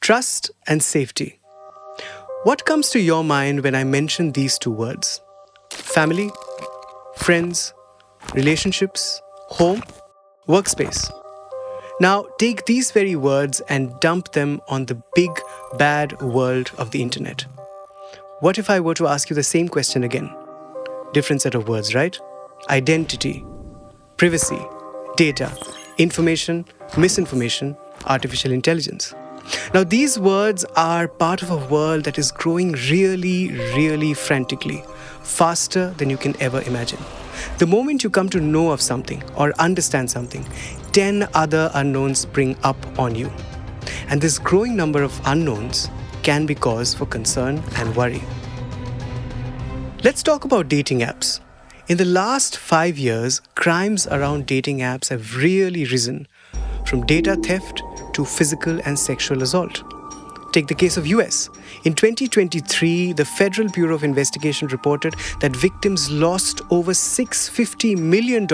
Trust and safety. What comes to your mind when I mention these two words? Family, friends, relationships, home, workspace. Now, take these very words and dump them on the big, bad world of the internet. What if I were to ask you the same question again? Different set of words, right? Identity, privacy, data, information, misinformation, artificial intelligence. Now, these words are part of a world that is growing really, really frantically, faster than you can ever imagine. The moment you come to know of something or understand something, 10 other unknowns spring up on you. And this growing number of unknowns can be cause for concern and worry. Let's talk about dating apps. In the last 5 years, crimes around dating apps have really risen, from data theft to physical and sexual assault. Take the case of US. In 2023, the Federal Bureau of Investigation reported that victims lost over $650 million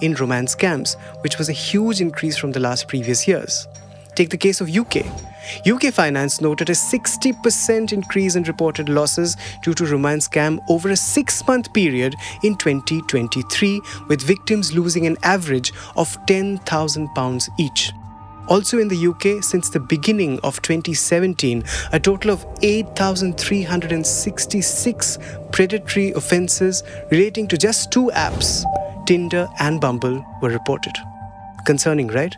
in romance scams, which was a huge increase from the last previous years. Take the case of UK. UK Finance noted a 60% increase in reported losses due to romance scam over a 6-month period in 2023, with victims losing an average of £10,000 each. Also in the UK, since the beginning of 2017, a total of 8,366 predatory offences relating to just two apps, Tinder and Bumble, were reported. Concerning, right?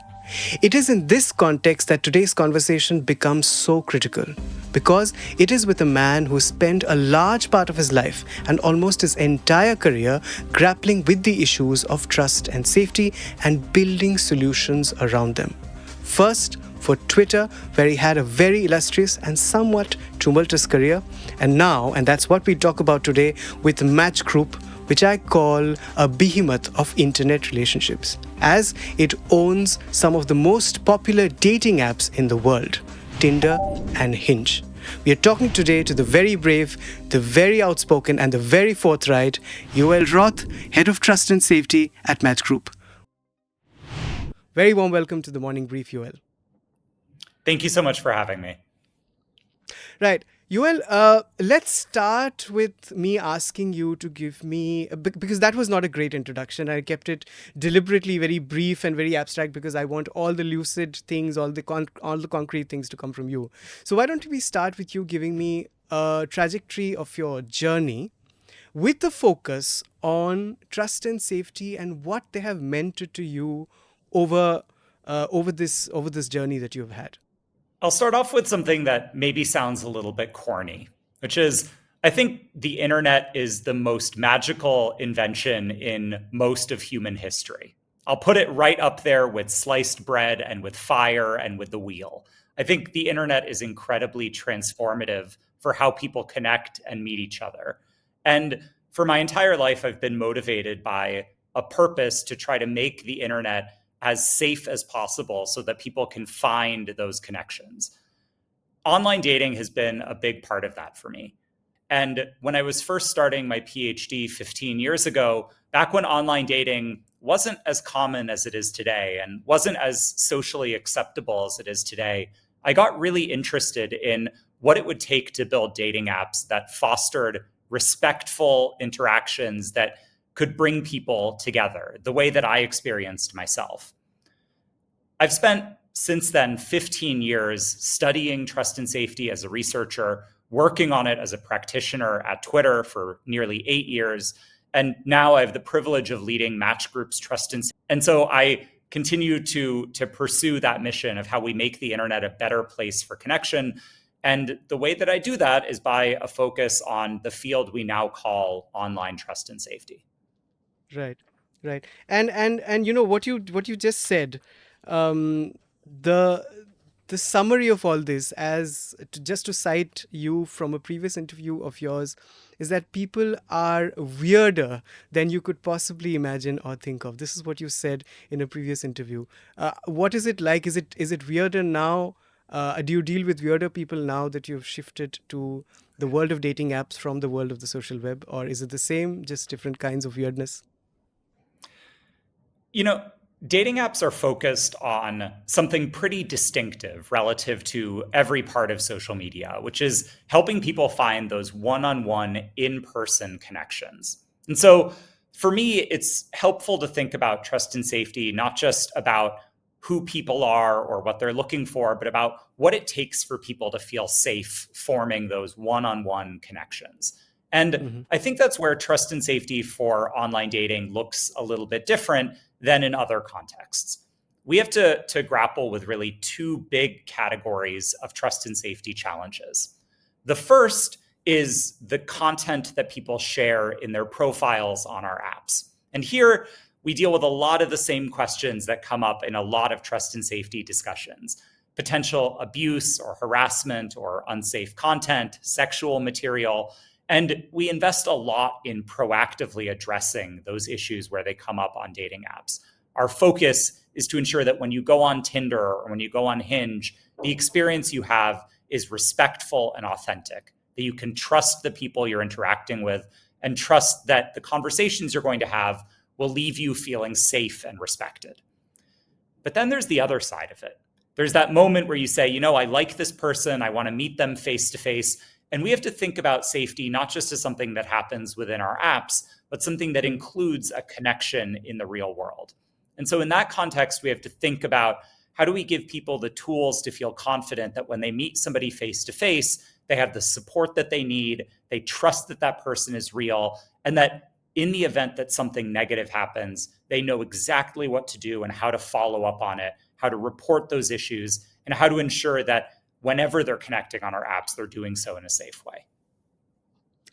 It is in this context that today's conversation becomes so critical, because it is with a man who spent a large part of his life and almost his entire career grappling with the issues of trust and safety and building solutions around them. First, for Twitter, where he had a very illustrious and somewhat tumultuous career, and now, and that's what we talk about today, with Match Group, which I call a behemoth of internet relationships, as it owns some of the most popular dating apps in the world, Tinder and Hinge. We are talking today to the very brave, the very outspoken, and the very forthright Yoel Roth, Head of Trust and Safety at Match Group. Very warm welcome to the Morning Brief, Yoel. Thank you so much for having me. Right. Yoel, let's start with me asking you to give me, because that was not a great introduction. I kept it deliberately very brief and very abstract because I want all the lucid things, all the concrete things to come from you. So why don't we start with you giving me a trajectory of your journey with the focus on trust and safety and what they have meant to you over this journey that you've had. I'll start off with something that maybe sounds a little bit corny, which is I think the internet is the most magical invention in most of human history. I'll put it right up there with sliced bread and with fire and with the wheel. I think the internet is incredibly transformative for how people connect and meet each other. And for my entire life, I've been motivated by a purpose to try to make the internet as safe as possible so that people can find those connections. Online dating has been a big part of that for me. And when I was first starting my PhD 15 years ago, back when online dating wasn't as common as it is today and wasn't as socially acceptable as it is today, I got really interested in what it would take to build dating apps that fostered respectful interactions that could bring people together the way that I experienced myself. I've spent since then 15 years studying trust and safety as a researcher, working on it as a practitioner at Twitter for nearly 8 years. And now I have the privilege of leading Match Group's trust and safety. And so I continue to pursue that mission of how we make the internet a better place for connection. And the way that I do that is by a focus on the field we now call online trust and safety. Right. And you know what you just said, the summary of all this, just to cite you from a previous interview of yours, is that people are weirder than you could possibly imagine or think of. This is what you said in a previous interview. What is it like? Is it weirder now? Do you deal with weirder people now that you've shifted to the world of dating apps from the world of the social web, or is it the same, just different kinds of weirdness? You know, Dating apps are focused on something pretty distinctive relative to every part of social media, which is helping people find those one on one, in person connections. And so for me, it's helpful to think about trust and safety, not just about who people are or what they're looking for, but about what it takes for people to feel safe forming those one on one connections. And Hmm. I think that's where trust and safety for online dating looks a little bit different than in other contexts. We have to grapple with really two big categories of trust and safety challenges. The first is the content that people share in their profiles on our apps. And here we deal with a lot of the same questions that come up in a lot of trust and safety discussions: potential abuse or harassment or unsafe content, sexual material. And we invest a lot in proactively addressing those issues where they come up on dating apps. Our focus is to ensure that when you go on Tinder or when you go on Hinge, the experience you have is respectful and authentic, that you can trust the people you're interacting with and trust that the conversations you're going to have will leave you feeling safe and respected. But then there's the other side of it. There's that moment where you say, I like this person, I want to meet them face to face. And we have to think about safety not just as something that happens within our apps, but something that Hmm. includes a connection in the real world. And so, in that context, we have to think about how do we give people the tools to feel confident that when they meet somebody face to face, they have the support that they need, they trust that that person is real, and that in the event that something negative happens, they know exactly what to do and how to follow up on it, how to report those issues, and how to ensure that whenever they're connecting on our apps, they're doing so in a safe way.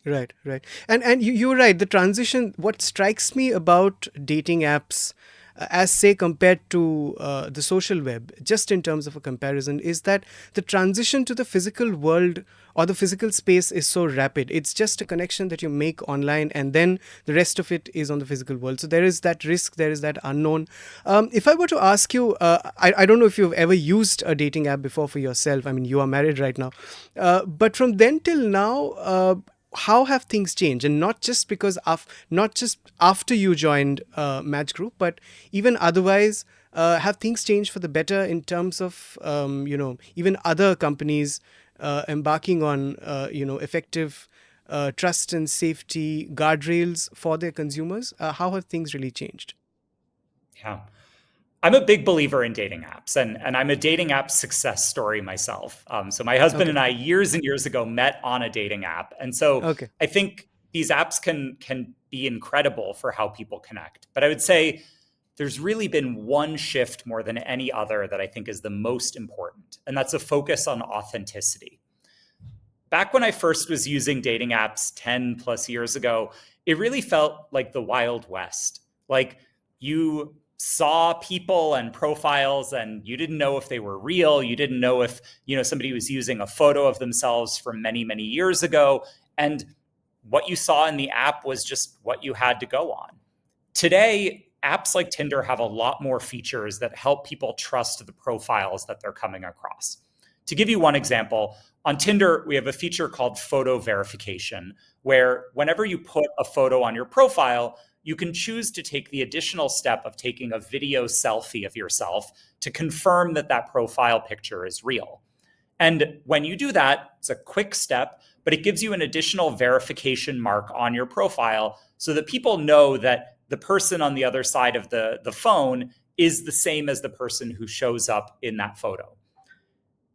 Right, right. And you're right. The transition, what strikes me about dating apps, as say compared to the social web, just in terms of a comparison, is that the transition to the physical world or the physical space is so rapid. It's just a connection that you make online, and then the rest of it is on the physical world. So there is that risk, there is that unknown. If I were to ask you, I don't know if you've ever used a dating app before for yourself. I mean, you are married right now. But from then till now, how have things changed? And not just because of, not just after you joined Match Group, but even otherwise, have things changed for the better in terms of even other companies embarking on effective trust and safety guardrails for their consumers? How have things really changed? Yeah. I'm a big believer in dating apps, and I'm a dating app success story myself. So my husband Okay. and I, years and years ago, met on a dating app, and so Okay. I think these apps can be incredible for how people connect. But I would say there's really been one shift more than any other that I think is the most important, and that's a focus on authenticity. Back when I first was using dating apps 10 plus years ago, it really felt like the Wild West. Like you saw people and profiles and you didn't know if they were real. You didn't know if, somebody was using a photo of themselves from many, many years ago. And what you saw in the app was just what you had to go on. Today, apps like Tinder have a lot more features that help people trust the profiles that they're coming across. To give you one example, on Tinder, we have a feature called photo verification, where whenever you put a photo on your profile, you can choose to take the additional step of taking a video selfie of yourself to confirm that that profile picture is real. And when you do that, it's a quick step, but it gives you an additional verification mark on your profile so that people know that the person on the other side of the phone is the same as the person who shows up in that photo.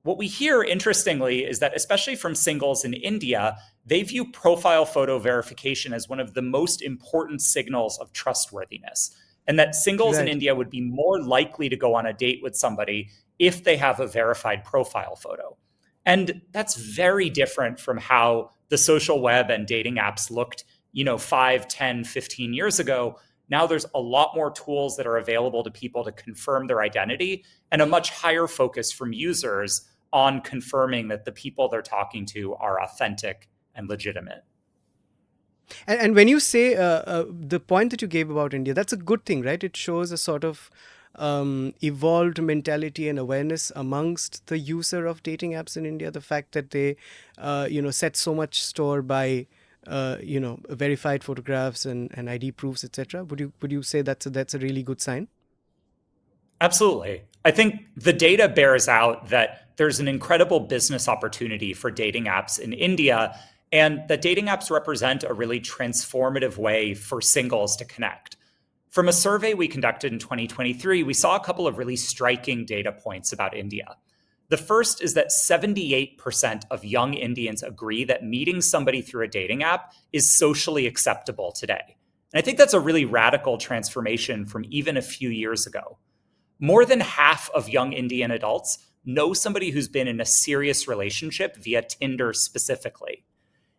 What we hear, interestingly, is that especially from singles in India, they view profile photo verification as one of the most important signals of trustworthiness. And that singles in Right. India would be more likely to go on a date with somebody if they have a verified profile photo. And that's very different from how the social web and dating apps looked, 5, 10, 15 years ago. Now there's a lot more tools that are available to people to confirm their identity and a much higher focus from users on confirming that the people they're talking to are authentic and legitimate. And when you say the point that you gave about India, that's a good thing, right? It shows a sort of evolved mentality and awareness amongst the user of dating apps in India. The fact that they, set so much store by, verified photographs and ID proofs, etc. Would you say that's a really good sign? Absolutely. I think the data bears out that there's an incredible business opportunity for dating apps in India, and that dating apps represent a really transformative way for singles to connect. From a survey we conducted in 2023, we saw a couple of really striking data points about India. The first is that 78% of young Indians agree that meeting somebody through a dating app is socially acceptable today. And I think that's a really radical transformation from even a few years ago. More than half of young Indian adults know somebody who's been in a serious relationship via Tinder specifically.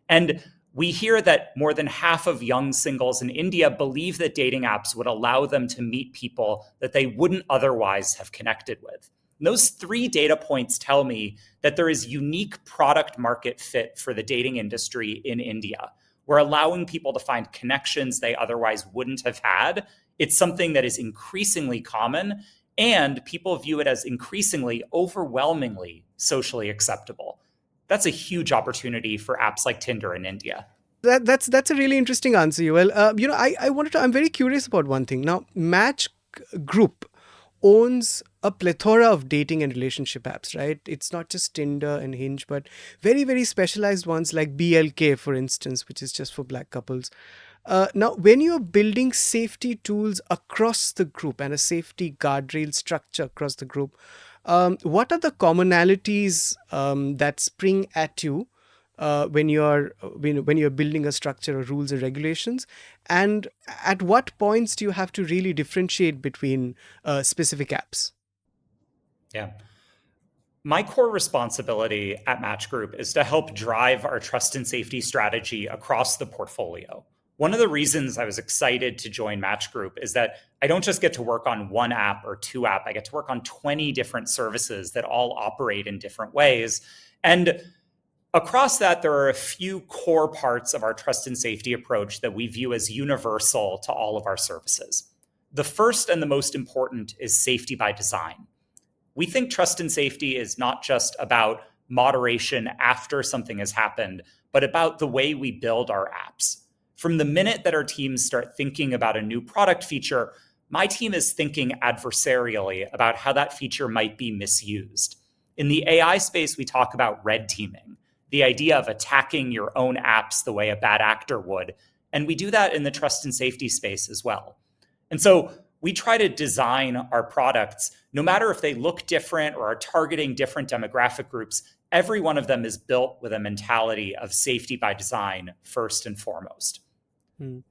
And we hear that more than half of young singles in India believe that dating apps would allow them to meet people that they wouldn't otherwise have connected with. And those three data points tell me that there is unique product market fit for the dating industry in India. We're allowing people to find connections they otherwise wouldn't have had. It's something that is increasingly common, and people view it as increasingly, overwhelmingly socially acceptable. That's a huge opportunity for apps like Tinder in India. That's a really interesting answer, Yuval. I wanted to. I'm very curious about one thing. Now, Match Group owns a plethora of dating and relationship apps, right? It's not just Tinder and Hinge, but very, very specialized ones like BLK, for instance, which is just for black couples. Now, when you're building safety tools across the group and a safety guardrail structure across the group, what are the commonalities that spring at you when you're building a structure of rules or regulations, and at what points do you have to really differentiate between specific apps? Yeah. My core responsibility at Match Group is to help drive our trust and safety strategy across the portfolio. One of the reasons I was excited to join Match Group is that I don't just get to work on one app or two app, I get to work on 20 different services that all operate in different ways. And across that, there are a few core parts of our trust and safety approach that we view as universal to all of our services. The first and the most important is safety by design. We think trust and safety is not just about moderation after something has happened, but about the way we build our apps. From the minute that our teams start thinking about a new product feature, my team is thinking adversarially about how that feature might be misused. In the AI space, we talk about red teaming, the idea of attacking your own apps the way a bad actor would. And we do that in the trust and safety space as well. And so we try to design our products, no matter if they look different or are targeting different demographic groups, every one of them is built with a mentality of safety by design first and foremost.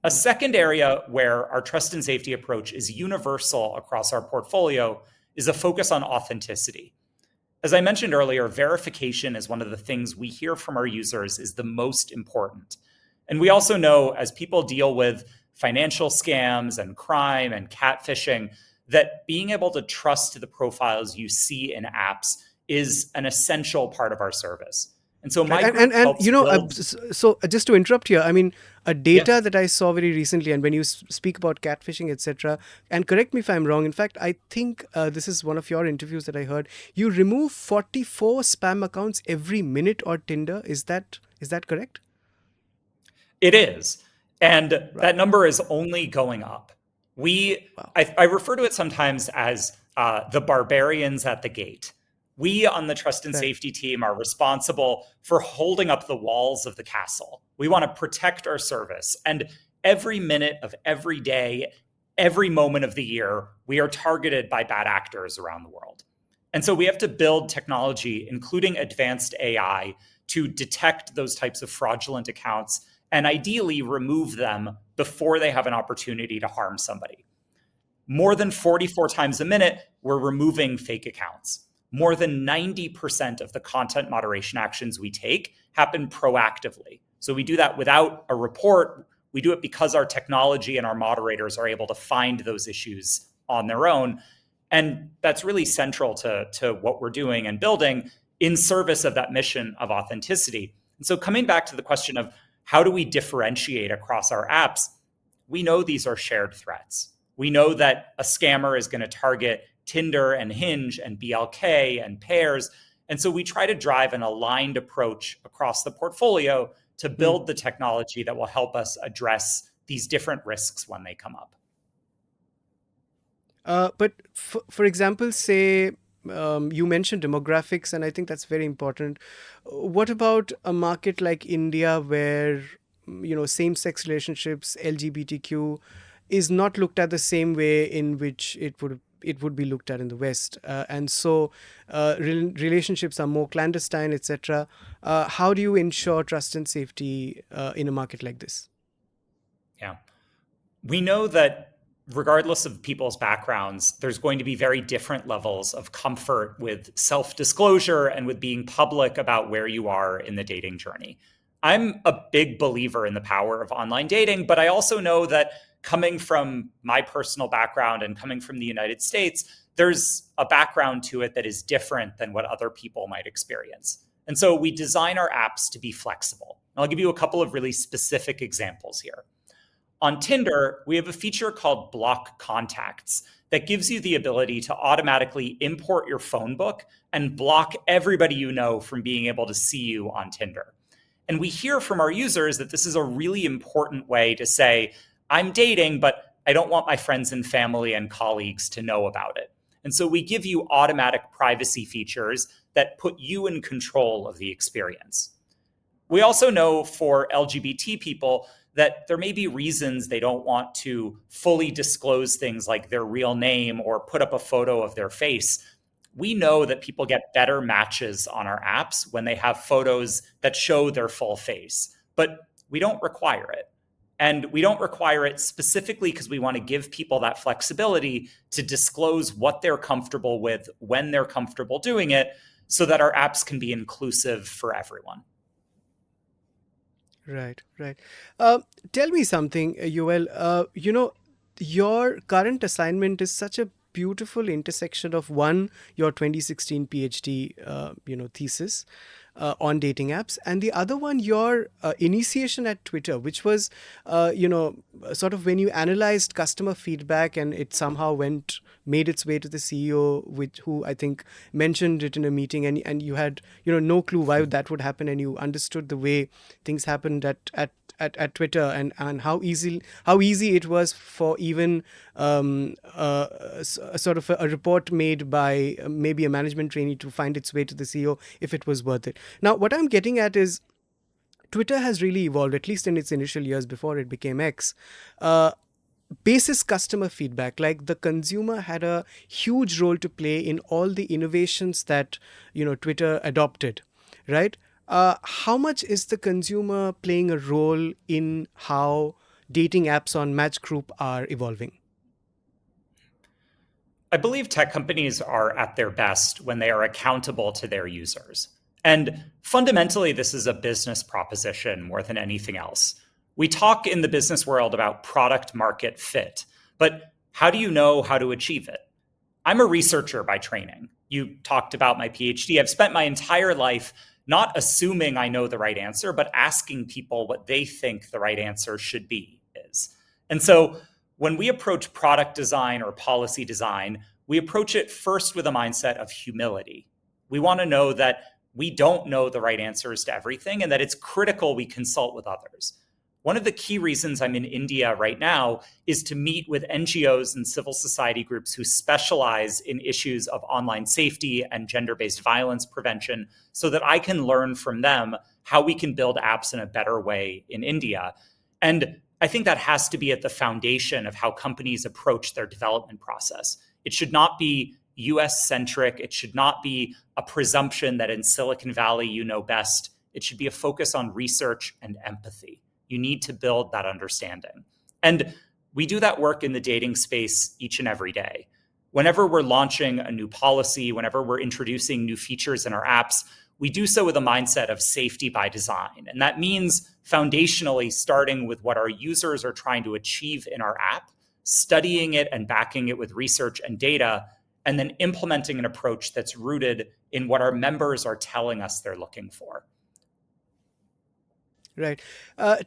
A second area where our trust and safety approach is universal across our portfolio is a focus on authenticity. As I mentioned earlier, verification is one of the things we hear from our users is the most important. And we also know, as people deal with financial scams and crime and catfishing, that being able to trust the profiles you see in apps is an essential part of our service. And so Right. my group helps build. So just to interrupt here, I mean, a Yeah, data that I saw very recently, and when you speak about catfishing, etc., and correct me if I'm wrong. In fact, I think this is one of your interviews that I heard. You remove 44 spam accounts every minute on Tinder. Is that correct? it is. And Right. that number is only going up. We, Wow. I refer to it sometimes as the barbarians at the gate. We on the trust and Right. safety team are responsible for holding up the walls of the castle. We want to protect our service. And every minute of every day, every moment of the year, we are targeted by bad actors around the world. And so we have to build technology, including advanced AI, to detect those types of fraudulent accounts and ideally remove them before they have an opportunity to harm somebody. More than 44 times a minute, we're removing fake accounts. More than 90% of the content moderation actions we take happen proactively. So we do that without a report. We do it because our technology and our moderators are able to find those issues on their own. And that's really central to what we're doing and building in service of that mission of authenticity. And so coming back to the question of how do we differentiate across our apps, we know these are shared threats. We know that a scammer is going to target Tinder and Hinge and BLK and Pairs. And so we try to drive an aligned approach across the portfolio to Hmm. build the technology that will help us address these different risks when they come up. But for example, say you mentioned demographics, and I think that's very important. What about a market like India, where same-sex relationships, LGBTQ, is not looked at the same way in which it would be looked at in the West, and so relationships are more clandestine, etc. How do you ensure trust and safety in a market like this? Yeah. We know that regardless of people's backgrounds, there's going to be very different levels of comfort with self disclosure and with being public about where you are in the dating journey. I'm a big believer in the power of online dating, but I also know that coming from my personal background and coming from the United States, there's a background to it that is different than what other people might experience. And so we design our apps to be flexible. I'll give you a couple of really specific examples here. On Tinder, we have a feature called Block Contacts that gives you the ability to automatically import your phone book and block everybody you know from being able to see you on Tinder. And we hear from our users that this is a really important way to say, I'm dating, but I don't want my friends and family and colleagues to know about it. And so we give you automatic privacy features that put you in control of the experience. We also know for LGBT people that there may be reasons they don't want to fully disclose things like their real name or put up a photo of their face. We know that people get better matches on our apps when they have photos that show their full face, but we don't require it. And we don't require it specifically because we want to give people that flexibility to disclose what they're comfortable with when they're comfortable doing it so that our apps can be inclusive for everyone. Right, right. Tell me something, Yoel. Your current assignment is such a beautiful intersection of one, your 2016 PhD, thesis on dating apps, and the other one, your initiation at Twitter, which was, sort of when you analyzed customer feedback and it somehow made its way to the CEO, who I think mentioned it in a meeting, and you had no clue why that would happen, and you understood the way things happened at Twitter, and how easy it was for even sort of a report made by maybe a management trainee to find its way to the CEO if it was worth it. Now, what I'm getting at is Twitter has really evolved, at least in its initial years before it became X. Basis customer feedback, like the consumer had a huge role to play in all the innovations that Twitter adopted, right? How much is the consumer playing a role in how dating apps on Match Group are evolving? I believe tech companies are at their best when they are accountable to their users. And fundamentally, this is a business proposition more than anything else. We talk in the business world about product market fit, but how do you know how to achieve it? I'm a researcher by training. You talked about my PhD. I've spent my entire life not assuming I know the right answer, but asking people what they think the right answer should be is. And so when we approach product design or policy design, we approach it first with a mindset of humility. We want to know that we don't know the right answers to everything and that it's critical we consult with others. One of the key reasons I'm in India right now is to meet with NGOs and civil society groups who specialize in issues of online safety and gender based violence prevention so that I can learn from them how we can build apps in a better way in India. And I think that has to be at the foundation of how companies approach their development process. It should not be US centric. It should not be a presumption that in Silicon Valley you know best. It should be a focus on research and empathy. You need to build that understanding. And we do that work in the dating space each and every day. Whenever we're launching a new policy, whenever we're introducing new features in our apps, we do so with a mindset of safety by design. And that means foundationally starting with what our users are trying to achieve in our app, studying it and backing it with research and data, and then implementing an approach that's rooted in what our members are telling us they're looking for. Right.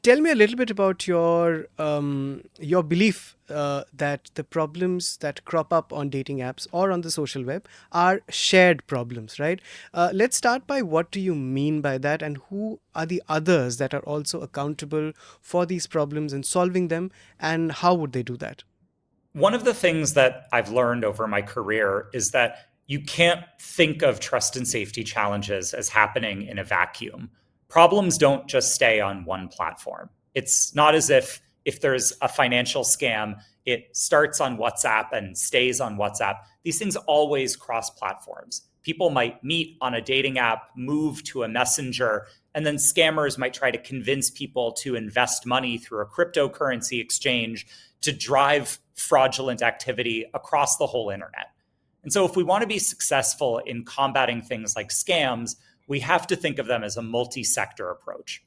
Tell me a little bit about your belief that the problems that crop up on dating apps or on the social web are shared problems, right? Let's start by what do you mean by that, and who are the others that are also accountable for these problems and solving them, and how would they do that? One of the things that I've learned over my career is that you can't think of trust and safety challenges as happening in a vacuum. Problems don't just stay on one platform. It's not as if there's a financial scam, it starts on WhatsApp and stays on WhatsApp. These things always cross platforms. People might meet on a dating app, move to a messenger, and then scammers might try to convince people to invest money through a cryptocurrency exchange to drive fraudulent activity across the whole internet. And so, if we want to be successful in combating things like scams, we have to think of them as a multi sector approach,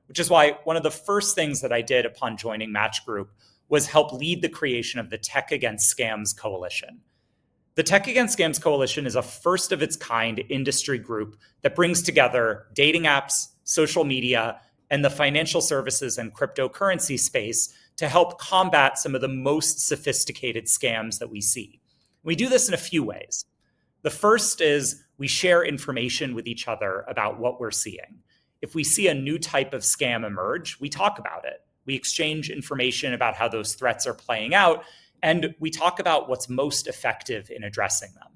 which is why one of the first things that I did upon joining Match Group was help lead the creation of the Tech Against Scams Coalition. The Tech Against Scams Coalition is a first of its kind industry group that brings together dating apps, social media, and the financial services and cryptocurrency space to help combat some of the most sophisticated scams that we see. We do this in a few ways. The first is we share information with each other about what we're seeing. If we see a new type of scam emerge, we talk about it. We exchange information about how those threats are playing out, and we talk about what's most effective in addressing them.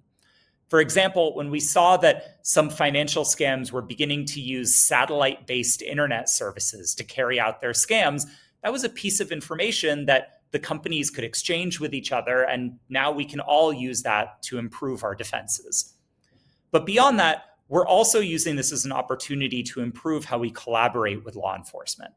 For example, when we saw that some financial scams were beginning to use satellite-based internet services to carry out their scams, that was a piece of information that the companies could exchange with each other, and now we can all use that to improve our defenses. But beyond that, we're also using this as an opportunity to improve how we collaborate with law enforcement.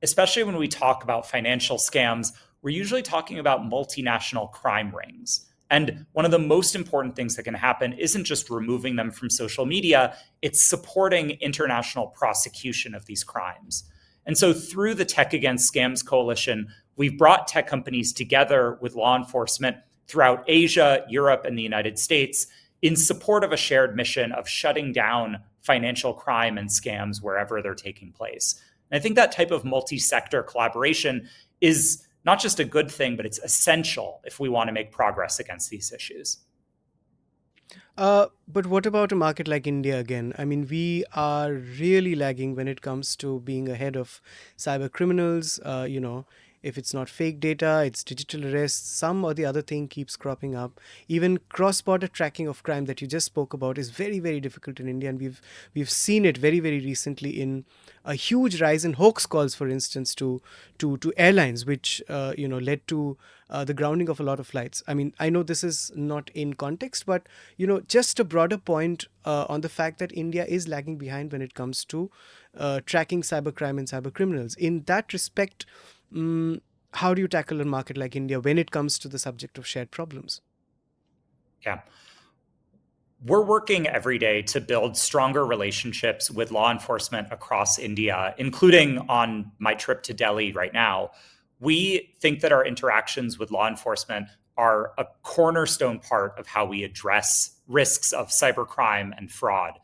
Especially when we talk about financial scams, we're usually talking about multinational crime rings. And one of the most important things that can happen isn't just removing them from social media, it's supporting international prosecution of these crimes. And so through the Tech Against Scams Coalition, we've brought tech companies together with law enforcement throughout Asia, Europe, and the United States in support of a shared mission of shutting down financial crime and scams wherever they're taking place. And I think that type of multi-sector collaboration is not just a good thing, but it's essential if we want to make progress against these issues. But what about a market like India again? I mean, we are really lagging when it comes to being ahead of cyber criminals. If it's not fake data, it's digital arrests. Some or the other thing keeps cropping up. Even cross-border tracking of crime that you just spoke about is very, very difficult in India, and we've seen it very, very recently in a huge rise in hoax calls, for instance, to airlines, which led to the grounding of a lot of flights. I mean, I know this is not in context, but just a broader point on the fact that India is lagging behind when it comes to tracking cybercrime and cyber criminals. In that respect, how do you tackle a market like India when it comes to the subject of shared problems? Yeah. We're working every day to build stronger relationships with law enforcement across India, including on my trip to Delhi right now. We think that our interactions with law enforcement are a cornerstone part of how we address risks of cybercrime and fraud.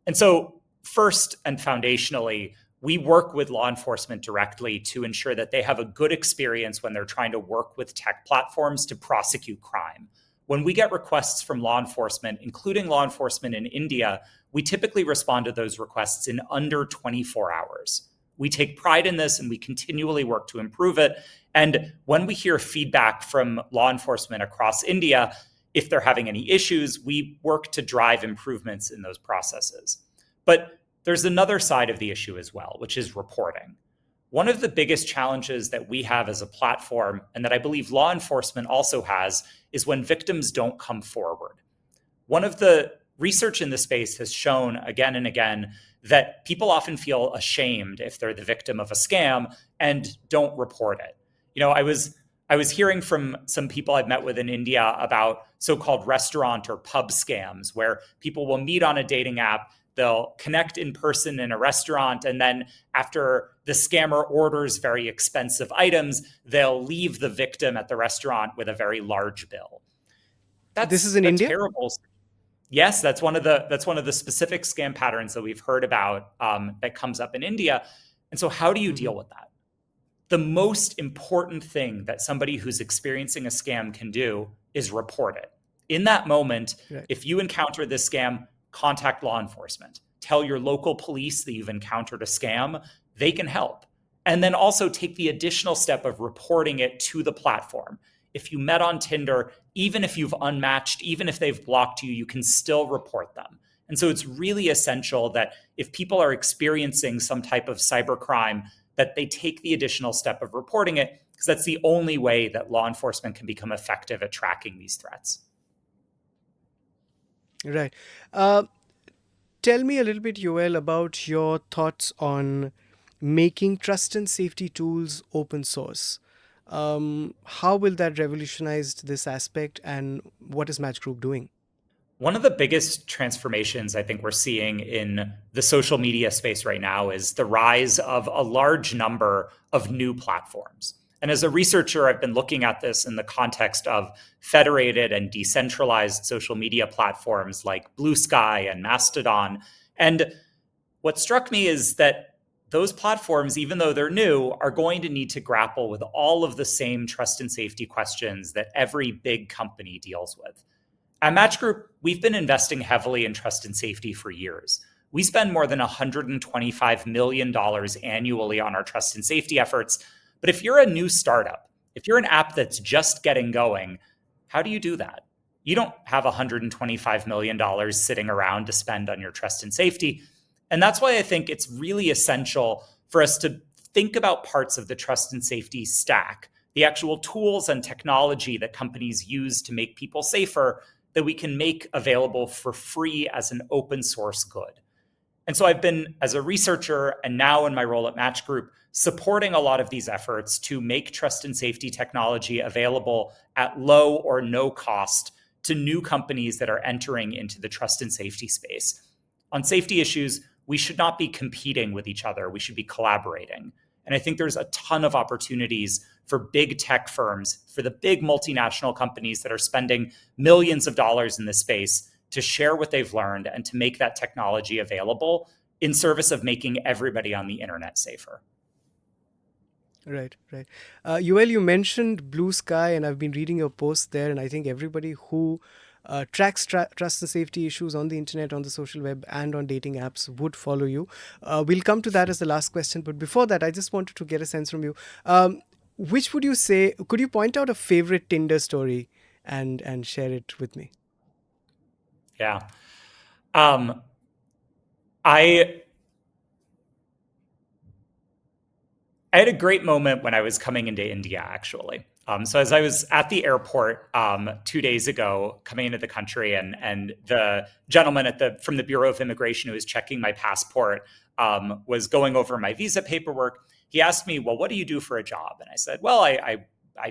And so, first and foundationally, we work with law enforcement directly to ensure that they have a good experience when they're trying to work with tech platforms to prosecute crime. When we get requests from law enforcement, including law enforcement in India, we typically respond to those requests in under 24 hours. We take pride in this and we continually work to improve it. And when we hear feedback from law enforcement across India, if they're having any issues, we work to drive improvements in those processes. But there's another side of the issue as well, which is reporting. One of the biggest challenges that we have as a platform, and that I believe law enforcement also has, is when victims don't come forward. One of the research in this space has shown again and again that people often feel ashamed if they're the victim of a scam and don't report it. I was hearing from some people I've met with in India about so-called restaurant or pub scams, where people will meet on a dating app, they'll connect in person in a restaurant, and then after the scammer orders very expensive items, they'll leave the victim at the restaurant with a very large bill. This That's is in a India? terrible. Yes, that's one of the specific scam patterns that we've heard about that comes up in India. And so, how do you Mm-hmm. deal with that? The most important thing that somebody who's experiencing a scam can do is report it. In that moment, Right. if you encounter this scam, contact law enforcement. Tell your local police that you've encountered a scam. They can help. And then also take the additional step of reporting it to the platform. if you met on Tinder, even if you've unmatched, even if they've blocked you, you can still report them. And so it's really essential that if people are experiencing some type of cybercrime, that they take the additional step of reporting it, because that's the only way that law enforcement can become effective at tracking these threats. Right. Tell me a little bit, Yoel, about your thoughts on making trust and safety tools open source. How will that revolutionize this aspect, and what is Match Group doing? One of the biggest transformations I think we're seeing in the social media space right now is the rise of a large number of new platforms. And as a researcher, I've been looking at this in the context of federated and decentralized social media platforms like Blue Sky and Mastodon. And what struck me is that those platforms, even though they're new, are going to need to grapple with all of the same trust and safety questions that every big company deals with. At Match Group, we've been investing heavily in trust and safety for years. We spend more than $125 million annually on our trust and safety efforts. But if you're a new startup, if you're an app that's just getting going, how do you do that? You don't have $125 million sitting around to spend on your trust and safety. And that's why I think it's really essential for us to think about parts of the trust and safety stack, the actual tools and technology that companies use to make people safer, that we can make available for free as an open source good. And so I've been, as a researcher and now in my role at Match Group, supporting a lot of these efforts to make trust and safety technology available at low or no cost to new companies that are entering into the trust and safety space. On safety issues, we should not be competing with each other. We should be collaborating. And I think there's a ton of opportunities for big tech firms, for the big multinational companies that are spending millions of dollars in this space, to share what they've learned and to make that technology available in service of making everybody on the internet safer. Right, right. Yoel, you mentioned Blue Sky, and I've been reading your posts there, and I think everybody who tracks trust and safety issues on the internet, on the social web, and on dating apps would follow you. We'll come to that as the last question, but before that, I just wanted to get a sense from you. Which would you say? Could you point out a favorite Tinder story and share it with me? Yeah. I I had a great moment when I was coming into India, actually. So as I was at the airport 2 days ago, coming into the country, and the gentleman from the Bureau of Immigration who was checking my passport was going over my visa paperwork. He asked me, "Well, what do you do for a job?" And I said, "Well, I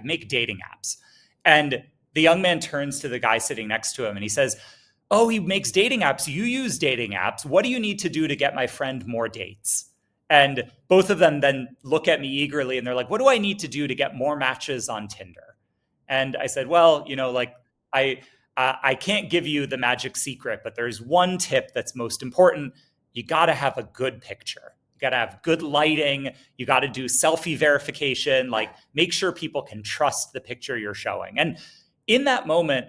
make dating apps." And the young man turns to the guy sitting next to him and he says, "Oh, he makes dating apps. You use dating apps. What do you need to do to get my friend more dates?" And both of them then look at me eagerly and they're like, "What do I need to do to get more matches on Tinder?" And I said, "Well, like I can't give you the magic secret, but there's one tip that's most important. You got to have a good picture. You got to have good lighting. You got to do selfie verification. Like, make sure people can trust the picture you're showing." And in that moment,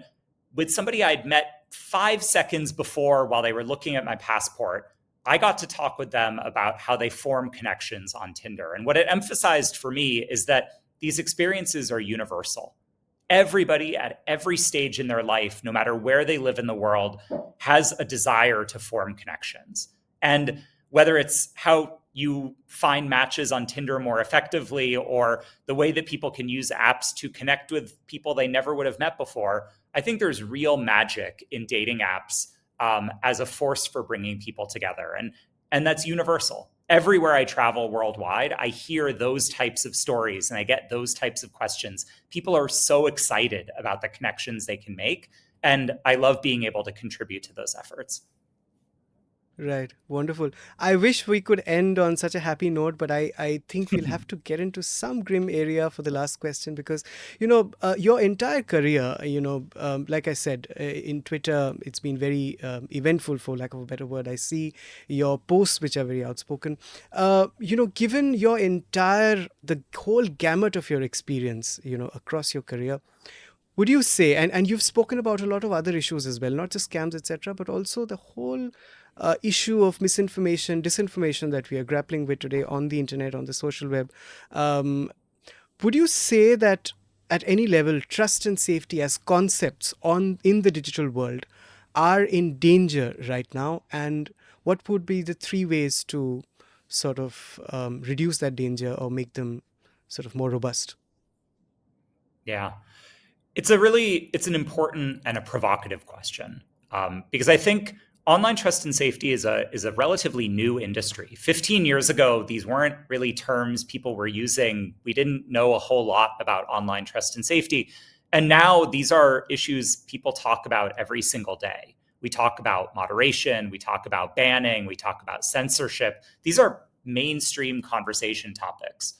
with somebody I'd met 5 seconds before while they were looking at my passport, I got to talk with them about how they form connections on Tinder. And what it emphasized for me is that these experiences are universal. Everybody at every stage in their life, no matter where they live in the world, has a desire to form connections. And whether it's how you find matches on Tinder more effectively, or the way that people can use apps to connect with people they never would have met before, I think there's real magic in dating apps as a force for bringing people together. And that's universal. Everywhere I travel worldwide, I hear those types of stories and I get those types of questions. People are so excited about the connections they can make. And I love being able to contribute to those efforts. Right. Wonderful. I wish we could end on such a happy note, but I think we'll have to get into some grim area for the last question because, your entire career, like I said, in Twitter, it's been very eventful, for lack of a better word. I see your posts, which are very outspoken. Given the whole gamut of your experience, across your career, would you say, and you've spoken about a lot of other issues as well, not just scams, etc., but also the whole issue of misinformation, disinformation that we are grappling with today on the internet, on the social web. Would you say that at any level, trust and safety as concepts in the digital world are in danger right now? And what would be the three ways to sort of reduce that danger or make them sort of more robust? Yeah. It's an important and a provocative question, because I think online trust and safety is a relatively new industry. 15 years ago, these weren't really terms people were using. We didn't know a whole lot about online trust and safety, and now these are issues people talk about every single day. We talk about moderation, we talk about banning, we talk about censorship. These are mainstream conversation topics.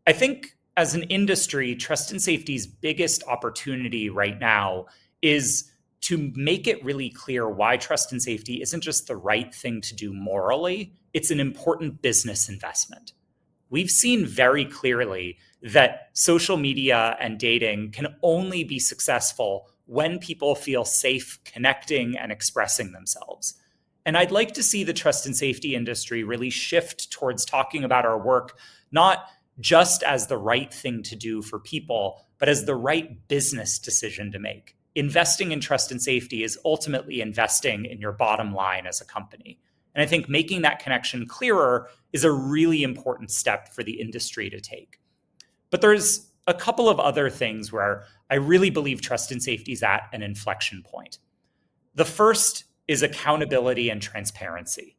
I think as an industry, trust and safety's biggest opportunity right now is to make it really clear why trust and safety isn't just the right thing to do morally, it's an important business investment. We've seen very clearly that social media and dating can only be successful when people feel safe connecting and expressing themselves. And I'd like to see the trust and safety industry really shift towards talking about our work not just as the right thing to do for people, but as the right business decision to make. Investing in trust and safety is ultimately investing in your bottom line as a company. And I think making that connection clearer is a really important step for the industry to take. But there's a couple of other things where I really believe trust and safety is at an inflection point. The first is accountability and transparency.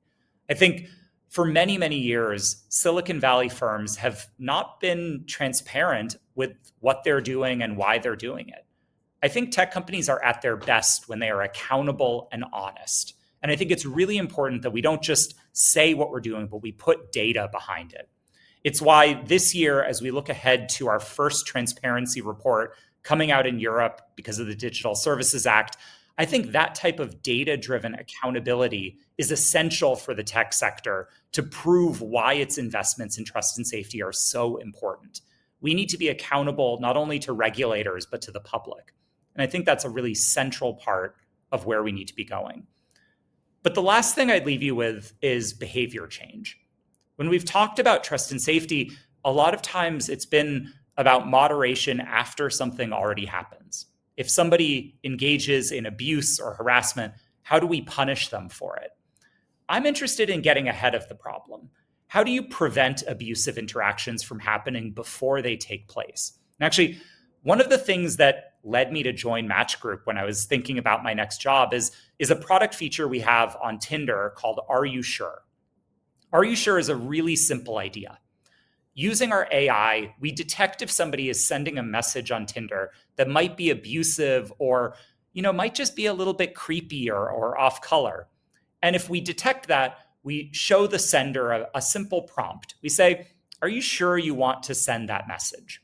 I think for many, many years, Silicon Valley firms have not been transparent with what they're doing and why they're doing it. I think tech companies are at their best when they are accountable and honest. And I think it's really important that we don't just say what we're doing, but we put data behind it. It's why this year, as we look ahead to our first transparency report coming out in Europe because of the Digital Services Act, I think that type of data-driven accountability is essential for the tech sector to prove why its investments in trust and safety are so important. We need to be accountable not only to regulators, but to the public. And I think that's a really central part of where we need to be going. But the last thing I'd leave you with is behavior change. When we've talked about trust and safety, a lot of times it's been about moderation after something already happens. If somebody engages in abuse or harassment, how do we punish them for it? I'm interested in getting ahead of the problem. How do you prevent abusive interactions from happening before they take place? And actually, one of the things that led me to join Match Group when I was thinking about my next job is a product feature we have on Tinder called Are You Sure? Are You Sure is a really simple idea. Using our AI, we detect if somebody is sending a message on Tinder that might be abusive or, might just be a little bit creepy or off color. And if we detect that, we show the sender a simple prompt. We say, are you sure you want to send that message?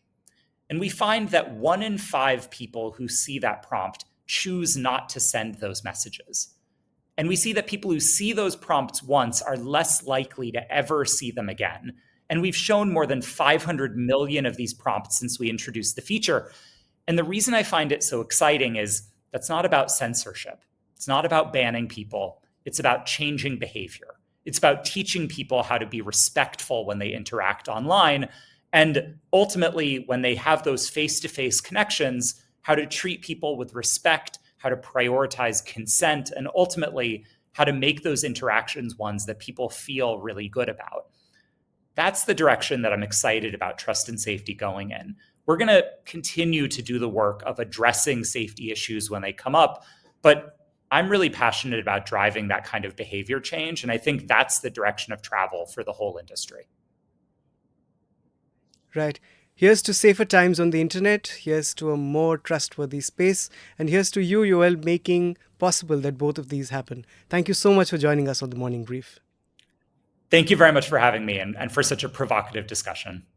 And we find that 1 in 5 people who see that prompt choose not to send those messages. And we see that people who see those prompts once are less likely to ever see them again. And we've shown more than 500 million of these prompts since we introduced the feature. And the reason I find it so exciting is that's not about censorship. It's not about banning people. It's about changing behavior. It's about teaching people how to be respectful when they interact online. And ultimately, when they have those face-to-face connections, how to treat people with respect, how to prioritize consent, and ultimately, how to make those interactions ones that people feel really good about. That's the direction that I'm excited about trust and safety going in. We're going to continue to do the work of addressing safety issues when they come up, but I'm really passionate about driving that kind of behavior change, and I think that's the direction of travel for the whole industry. Right. Here's to safer times on the internet. Here's to a more trustworthy space. And here's to you, Yoel, making possible that both of these happen. Thank you so much for joining us on the Morning Brief. Thank you very much for having me and for such a provocative discussion.